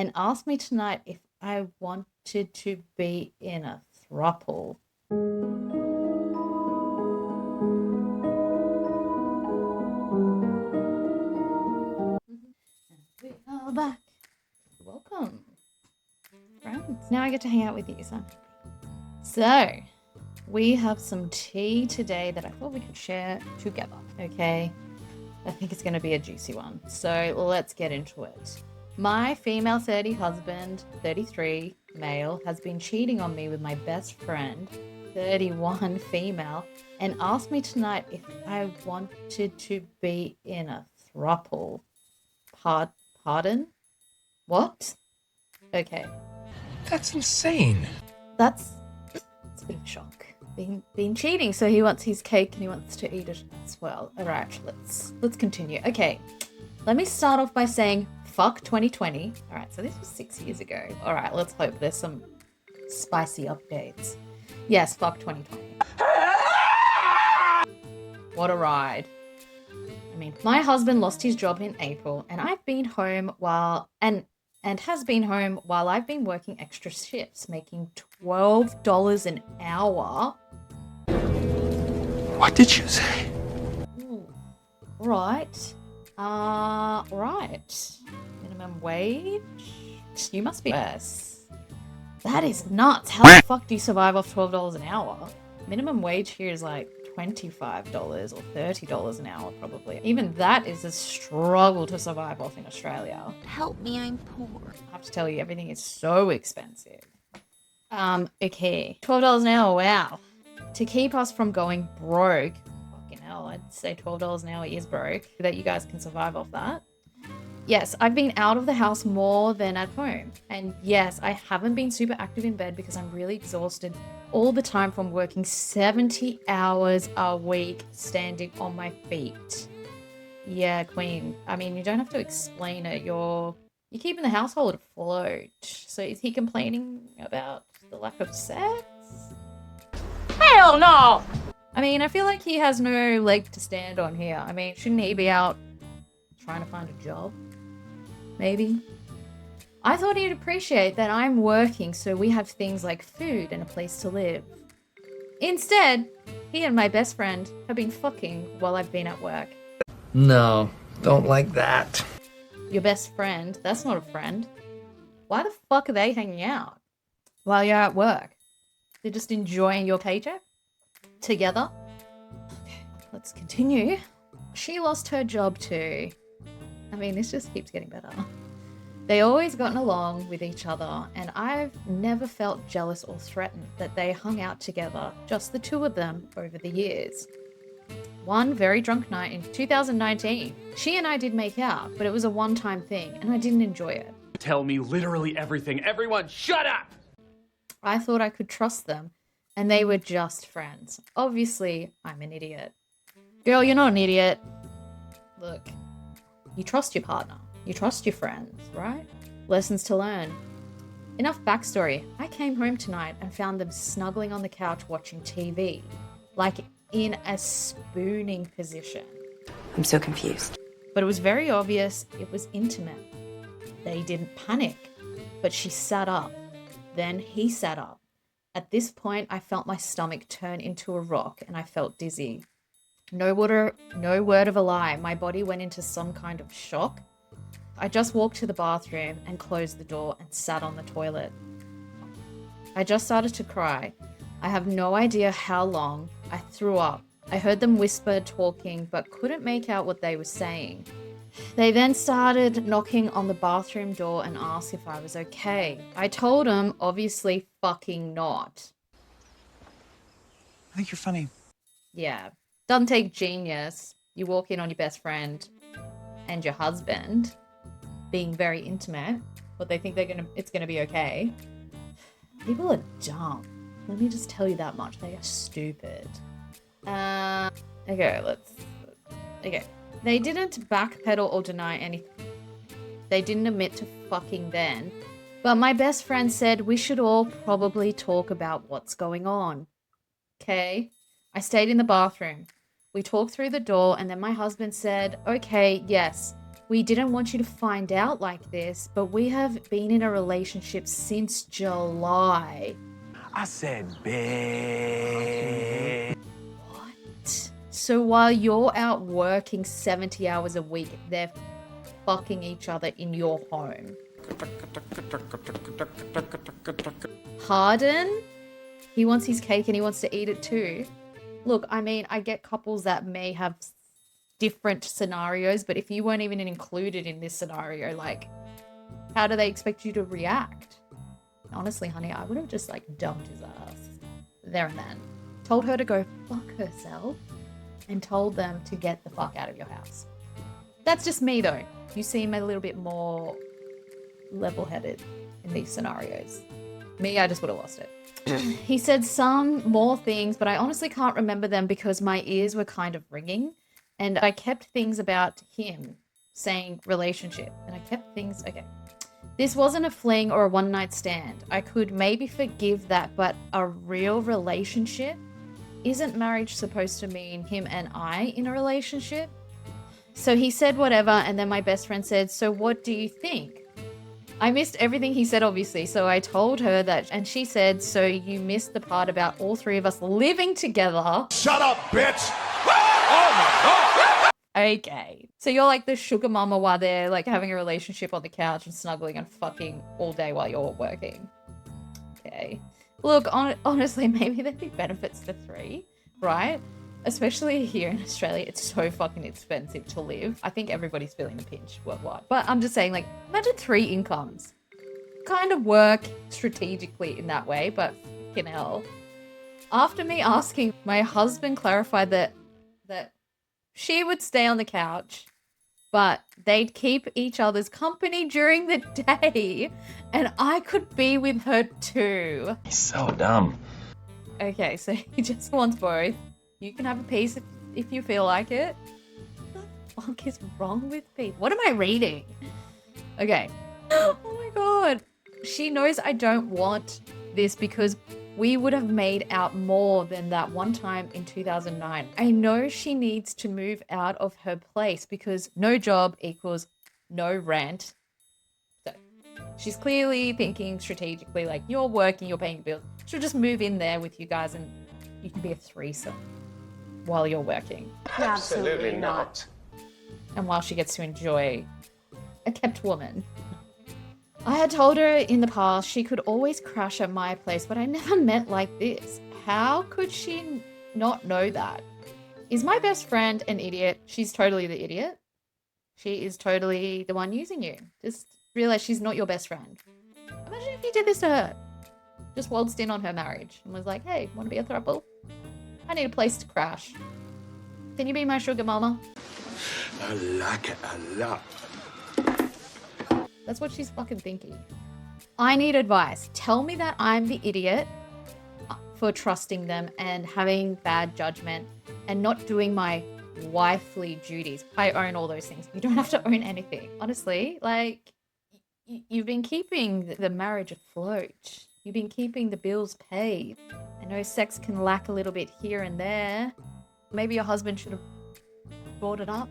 and asked me tonight if I wanted to be in a throuple. We are back. Welcome, friends. Now I get to hang out with you, so we have some tea today that I thought we could share together, okay? I think it's going to be a juicy one. So let's get into it. My female 30 husband, 33 male, has been cheating on me with my best friend, 31 female, and asked me tonight if I wanted to be in a throuple. Pardon? What? Okay. That's insane. It's a bit of a shock. Been cheating, so he wants his cake and he wants to eat it as well. All right, let's continue. Okay, let me start off by saying fuck 2020. All right, so this was 6 years ago. All right, let's hope there's some spicy updates. Yes, fuck 2020. What a ride. I mean, my husband lost his job in April, and I've been home and has been home while I've been working extra shifts, making $12 an hour. What did you say? Ooh. Right. Right. Minimum wage? You must be worse. That is nuts. How the fuck do you survive off $12 an hour? Minimum wage here is like $25 or $30 an hour, probably. Even that is a struggle to survive off in Australia. Help me, I'm poor. I have to tell you, everything is so expensive. Okay. $12 an hour, wow. To keep us from going broke, fucking hell, I'd say $12 an hour is broke, that you guys can survive off that. Yes, I've been out of the house more than at home. And yes, I haven't been super active in bed because I'm really exhausted all the time from working 70 hours a week standing on my feet. Yeah, queen. I mean, you don't have to explain it. You're keeping the household afloat. So is he complaining about the lack of sex? Hell no! I mean, I feel like he has no leg to stand on here. I mean, shouldn't he be out trying to find a job? Maybe. I thought he'd appreciate that I'm working so we have things like food and a place to live. Instead, he and my best friend have been fucking while I've been at work. No, don't like that. Your best friend? That's not a friend. Why the fuck are they hanging out while you're at work? They're just enjoying your paycheck together? Okay, let's continue. She lost her job too. I mean, this just keeps getting better. They always gotten along with each other, and I've never felt jealous or threatened that they hung out together, just the two of them, over the years. One very drunk night in 2019, she and I did make out, but it was a one-time thing, and I didn't enjoy it. Tell me literally everything. Everyone, shut up! I thought I could trust them, and they were just friends. Obviously, I'm an idiot. Girl, you're not an idiot. Look, you trust your partner. You trust your friends, right? Lessons to learn. Enough backstory. I came home tonight and found them snuggling on the couch watching TV, like in a spooning position. I'm so confused. But it was very obvious it was intimate. They didn't panic, but she sat up. Then he sat up. At this point, I felt my stomach turn into a rock and I felt dizzy. No word of a lie. My body went into some kind of shock. I just walked to the bathroom and closed the door and sat on the toilet. I just started to cry. I have no idea how long. I threw up. I heard them whisper, talking, but couldn't make out what they were saying. They then started knocking on the bathroom door and asked if I was okay. I told them, obviously fucking not. I think you're funny. Yeah, doesn't take genius. You walk in on your best friend and your husband being very intimate, but they think it's gonna be okay. People are dumb. Let me just tell you that much. They are stupid. Okay. They didn't backpedal or deny anything. They didn't admit to fucking then. But my best friend said we should all probably talk about what's going on. Okay? I stayed in the bathroom. We talked through the door and then my husband said, okay, yes, We didn't want you to find out like this, but we have been in a relationship since July. I said, bitch. What? So while you're out working 70 hours a week, they're fucking each other in your home. Pardon? He wants his cake and he wants to eat it too. Look, I mean, I get couples that may have different scenarios, but if you weren't even included in this scenario, like, how do they expect you to react? Honestly, honey, I would have just, like, dumped his ass there and then. Told her to go fuck herself and told them to get the fuck out of your house. That's just me, though. You seem a little bit more level-headed in these scenarios. Me, I just would have lost it. He said some more things, but I honestly can't remember them because my ears were kind of ringing. And I kept things about him saying relationship. And I kept things, okay. This wasn't a fling or a one-night stand. I could maybe forgive that, but a real relationship? Isn't marriage supposed to mean him and I in a relationship? So he said whatever, and then my best friend said, so what do you think? I missed everything he said, obviously, so I told her that, and she said, so you missed the part about all three of us living together. Shut up, bitch! Oh my god! Okay. So you're like the sugar mama while they're like having a relationship on the couch and snuggling and fucking all day while you're working. Okay. Look, honestly, maybe there'd be benefits to three, right? Especially here in Australia, it's so fucking expensive to live. I think everybody's feeling the pinch worldwide. But I'm just saying, like, imagine 3 incomes. Kind of work strategically in that way, but fucking hell. After me asking, my husband clarified that she would stay on the couch, but they'd keep each other's company during the day, and I could be with her too. He's so dumb. Okay, so he just wants both. You can have a piece if you feel like it. What the fuck is wrong with people? What am I reading? Okay. Oh my god. She knows I don't want this because we would have made out more than that one time in 2009. I know she needs to move out of her place because no job equals no rent. So she's clearly thinking strategically, like, you're working, you're paying bills. She'll just move in there with you guys and you can be a threesome while you're working. Absolutely not. And while she gets to enjoy a kept woman. I had told her in the past she could always crash at my place, but I never meant like this. How could she not know that? Is my best friend an idiot? She's totally the idiot. She is totally the one using you. Just realize she's not your best friend. Imagine if you did this to her. Just waltzed in on her marriage and was like, hey, want to be a throuple? I need a place to crash. Can you be my sugar mama? I like it a lot. That's what she's fucking thinking. I need advice. Tell me that I'm the idiot for trusting them and having bad judgment and not doing my wifely duties. I own all those things. You don't have to own anything. Honestly, like, you've been keeping the marriage afloat. You've been keeping the bills paid. I know sex can lack a little bit here and there. Maybe your husband should have brought it up.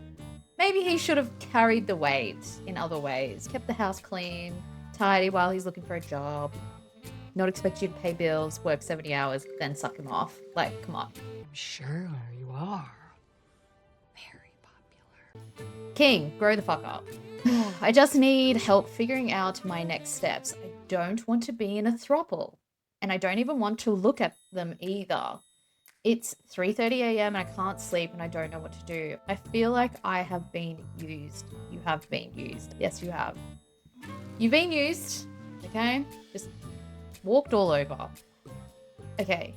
Maybe he should have carried the weight in other ways. Kept the house clean, tidy while he's looking for a job. Not expect you to pay bills, work 70 hours, then suck him off. Like, come on. Sure, you are. Very popular. King, grow the fuck up. I just need help figuring out my next steps. I don't want to be in a throuple. And I don't even want to look at them either. It's 3:30 a.m. and I can't sleep and I don't know what to do. I feel like I have been used. You have been used. Yes, you have. You've been used, okay? Just walked all over. Okay.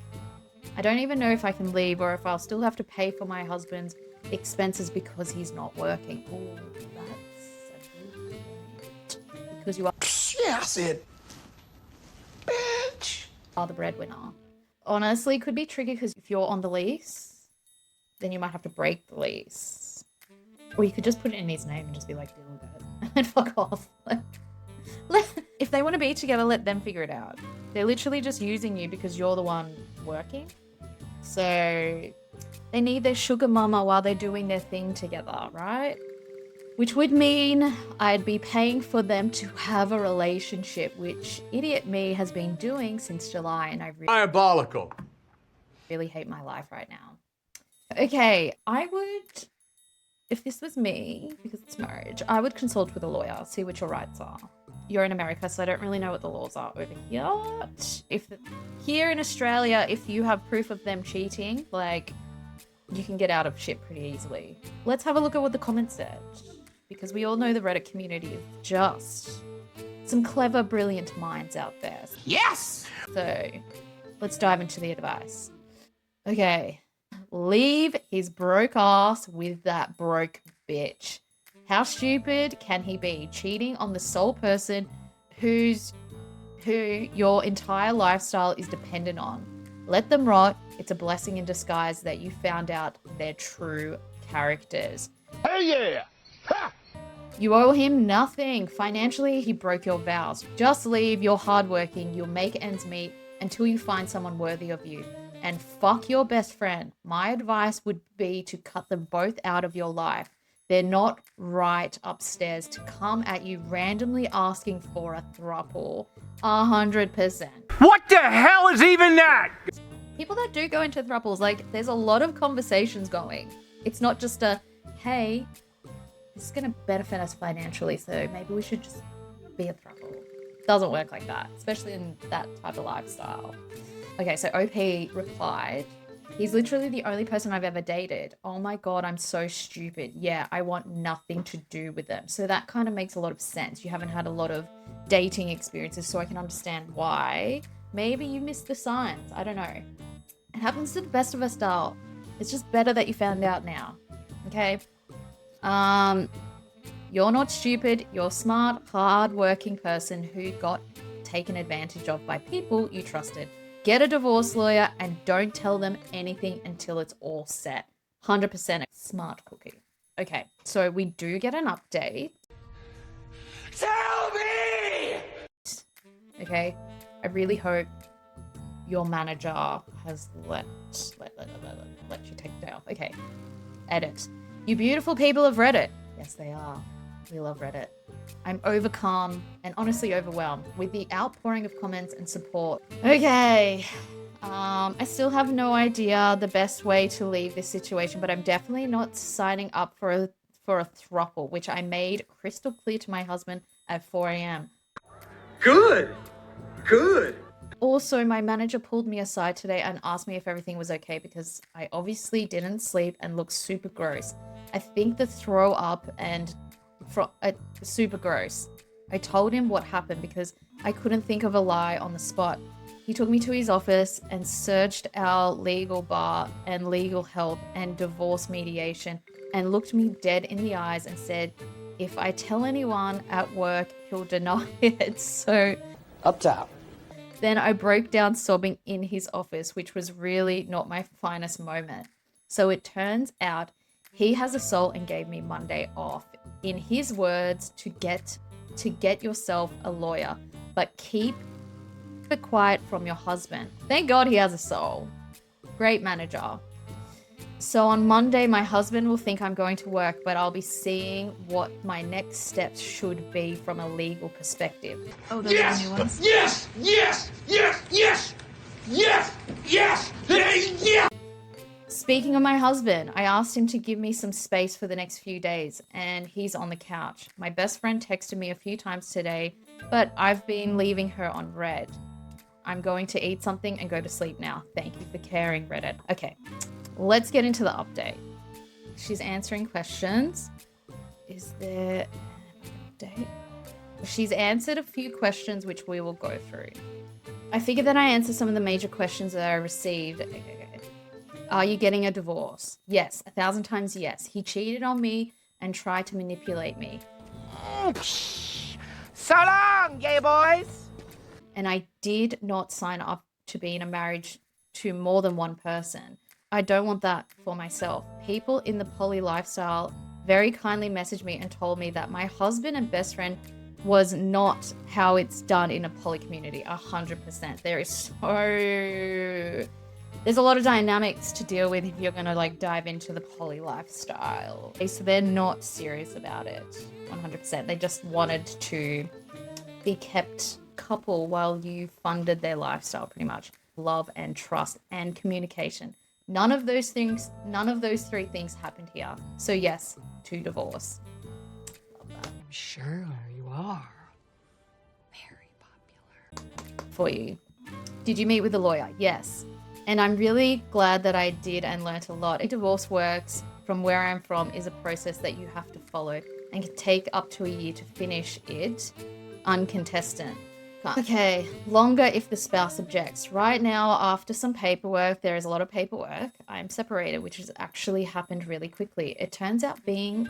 I don't even know if I can leave or if I'll still have to pay for my husband's expenses because he's not working. Oh, that's a good point. Because you Yeah, I said, bitch. are the breadwinner. Honestly, could be tricky because if you're on the lease, then you might have to break the lease. Or you could just put it in his name and just be like, deal with it. And fuck off. If they want to be together, let them figure it out. They're literally just using you because you're the one working. So they need their sugar mama while they're doing their thing together, right? which would mean I'd be paying for them to have a relationship, which idiot me has been doing since July, and I Diabolical. really hate my life right now. Okay, I would, if this was me, because it's marriage, I would consult with a lawyer, see what your rights are. You're in America, so I don't really know what the laws are over here. If here in Australia, if you have proof of them cheating, like, you can get out of shit pretty easily. Let's have a look at what the comments said, because we all know the Reddit community is just some clever, brilliant minds out there. Yes! So let's dive into the advice. Okay, leave his broke ass with that broke bitch. How stupid can he be, cheating on the sole person who your entire lifestyle is dependent on? Let them rot. It's a blessing in disguise that you found out their true characters. Hey, yeah! Ha! You owe him nothing. Financially, he broke your vows. Just leave. You're hardworking. You'll make ends meet until you find someone worthy of you. And fuck your best friend. My advice would be to cut them both out of your life. They're not right upstairs to come at you randomly asking for a throuple. 100%. What the hell is even that? People that do go into thruples, like, there's a lot of conversations going. It's not just a, hey, this is going to benefit us financially, so maybe we should just be a throuple. Doesn't work like that, especially in that type of lifestyle. Okay, so OP replied, he's literally the only person I've ever dated. Oh my God, I'm so stupid. Yeah, I want nothing to do with them. So that kind of makes a lot of sense. You haven't had a lot of dating experiences, so I can understand why. Maybe you missed the signs. I don't know. It happens to the best of us, doll. It's just better that you found out now. Okay? You're not stupid. You're a smart, hard-working person who got taken advantage of by people you trusted. Get a divorce lawyer and don't tell them anything until it's all set. 100% smart cookie. Okay, so we do get an update. Tell me! Okay, I really hope your manager has let you take it down. Okay, edit. You beautiful people of Reddit. Yes, they are. We love Reddit. I'm overcome and honestly overwhelmed with the outpouring of comments and support. Okay. I still have no idea the best way to leave this situation, but I'm definitely not signing up for a throuple, which I made crystal clear to my husband at 4 a.m. Good! Good! Also, my manager pulled me aside today and asked me if everything was okay because I obviously didn't sleep and looked super gross. I think the throw up and super gross. I told him what happened because I couldn't think of a lie on the spot. He took me to his office and searched our legal bar and legal help and divorce mediation and looked me dead in the eyes and said, if I tell anyone at work, he'll deny it. So up top. Then I broke down sobbing in his office, which was really not my finest moment. So it turns out he has a soul and gave me Monday off. In his words, to get yourself a lawyer, but keep it quiet from your husband. Thank God he has a soul. Great manager. So on Monday, my husband will think I'm going to work, but I'll be seeing what my next steps should be from a legal perspective. Oh, those are the new ones? Yes! Yes! Yes! Yes! Yes! Yes! Yes! Speaking of my husband, I asked him to give me some space for the next few days, and he's on the couch. My best friend texted me a few times today, but I've been leaving her on red. I'm going to eat something and go to sleep now. Thank you for caring, Reddit. Okay, let's get into the update. She's answering questions. Is there an update? She's answered a few questions, which we will go through. I figured that I answered some of the major questions that I received. Okay. Are you getting a divorce? Yes, 1,000 times yes. He cheated on me and tried to manipulate me. So long, gay boys! And I did not sign up to be in a marriage to more than one person. I don't want that for myself. People in the poly lifestyle very kindly messaged me and told me that my husband and best friend was not how it's done in a poly community, 100%. There is so There's a lot of dynamics to deal with if you're going to like dive into the poly lifestyle. Okay, so they're not serious about it 100%. They just wanted to be kept couple while you funded their lifestyle pretty much. Love and trust and communication. None of those three things happened here. So yes, to divorce. Love that. I'm sure you are. Very popular. For you. Did you meet with a lawyer? Yes. And I'm really glad that I did and learnt a lot. A divorce works from where I'm from is a process that you have to follow and can take up to a year to finish it uncontested. Okay, longer if the spouse objects. Right now, after some paperwork, there is a lot of paperwork. I'm separated, which has actually happened really quickly. It turns out being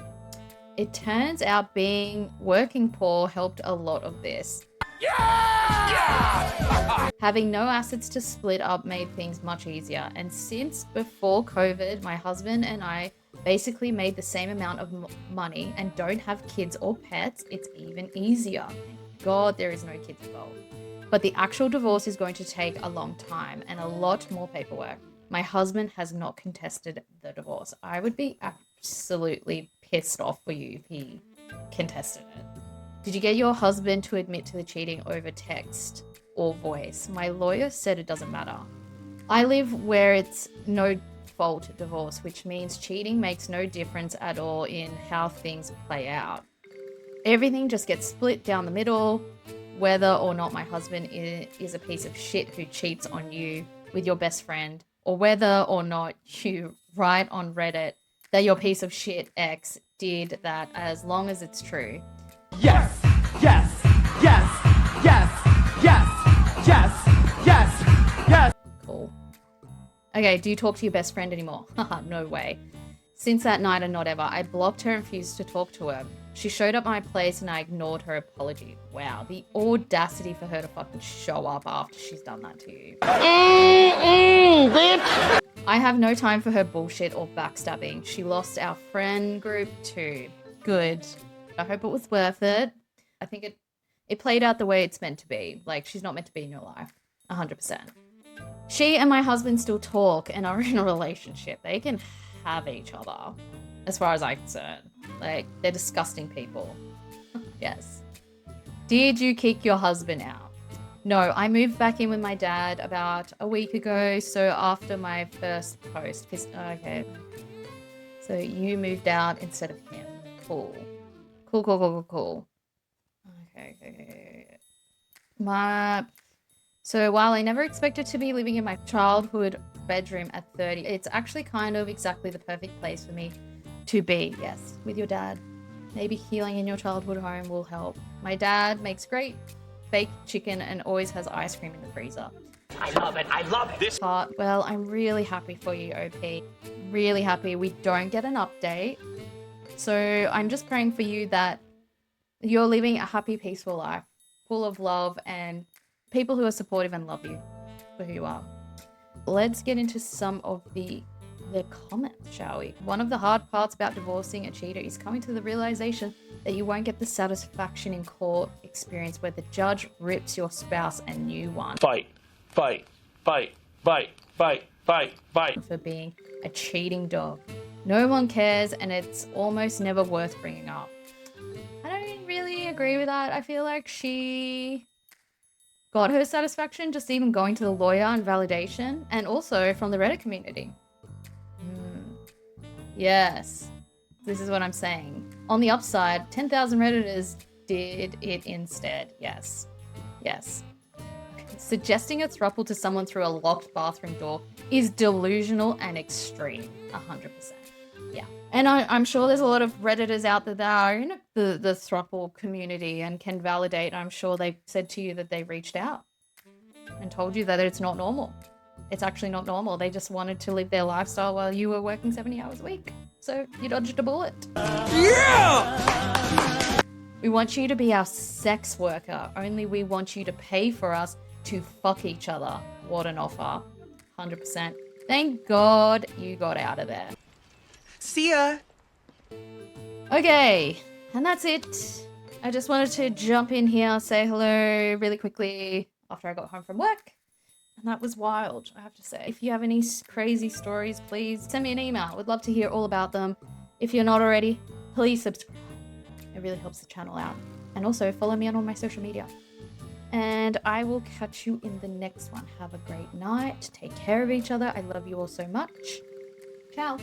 working poor helped a lot of this. Yeah! Having no assets to split up made things much easier. And since before COVID, my husband and I basically made the same amount of money and don't have kids or pets, it's even easier. God, there is no kids involved. But the actual divorce is going to take a long time and a lot more paperwork. My husband has not contested the divorce. I would be absolutely pissed off for you if he contested it. Did you get your husband to admit to the cheating over text or voice? My lawyer said it doesn't matter. I live where it's no fault divorce, which means cheating makes no difference at all in how things play out. Everything just gets split down the middle, whether or not my husband is a piece of shit who cheats on you with your best friend, or whether or not you write on Reddit that your piece of shit ex did that, as long as it's true. Yes! Yes! Yes! Yes! Yes! Yes! Yes! Yes! Cool. Okay, do you talk to your best friend anymore? Haha, no way. Since that night and not ever, I blocked her and refused to talk to her. She showed up at my place and I ignored her apology. Wow, the audacity for her to fucking show up after she's done that to you. Bitch! I have no time for her bullshit or backstabbing. She lost our friend group too. Good. I hope it was worth it. I think it played out the way it's meant to be. Like, she's not meant to be in your life. 100%. She and my husband still talk and are in a relationship. They can have each other, as far as I'm concerned. Like, they're disgusting people. Yes. Did you kick your husband out? No, I moved back in with my dad about a week ago, so after my first post. Okay. So you moved out instead of him. Cool. Cool. Okay. So while I never expected to be living in my childhood bedroom at 30, it's actually kind of exactly the perfect place for me to be. Yes, with your dad. Maybe healing in your childhood home will help. My dad makes great baked chicken and always has ice cream in the freezer. I love it. This But, well, I'm really happy for you, OP. Really happy. We don't get an update. So I'm just praying for you that you're living a happy, peaceful life, full of love and people who are supportive and love you for who you are. Let's get into some of the comments, shall we? One of the hard parts about divorcing a cheater is coming to the realization that you won't get the satisfaction in court experience where the judge rips your spouse a new one. fight. For being a cheating dog. No one cares and it's almost never worth bringing up. I don't really agree with that. I feel like she got her satisfaction just even going to the lawyer and validation, and also from the Reddit community. Yes, this is what I'm saying. On the upside, 10,000 Redditors did it instead. Yes. Suggesting a throuple to someone through a locked bathroom door is delusional and extreme. 100%. Yeah. And I'm sure there's a lot of Redditors out there that are in the throuple community and can validate. I'm sure they said to you that they reached out and told you that it's not normal. It's actually not normal. They just wanted to live their lifestyle while you were working 70 hours a week. So you dodged a bullet. Yeah! We want you to be our sex worker. Only we want you to pay for us to fuck each other. What an offer. 100%. Thank God you got out of there. See ya. Okay, and that's it. I just wanted to jump in here, say hello really quickly after I got home from work. And that was wild, I have to say. If you have any crazy stories, please send me an email. I would love to hear all about them. If you're not already, please subscribe. It really helps the channel out. And also follow me on all my social media. And I will catch you in the next one. Have a great night. Take care of each other. I love you all so much. Ciao.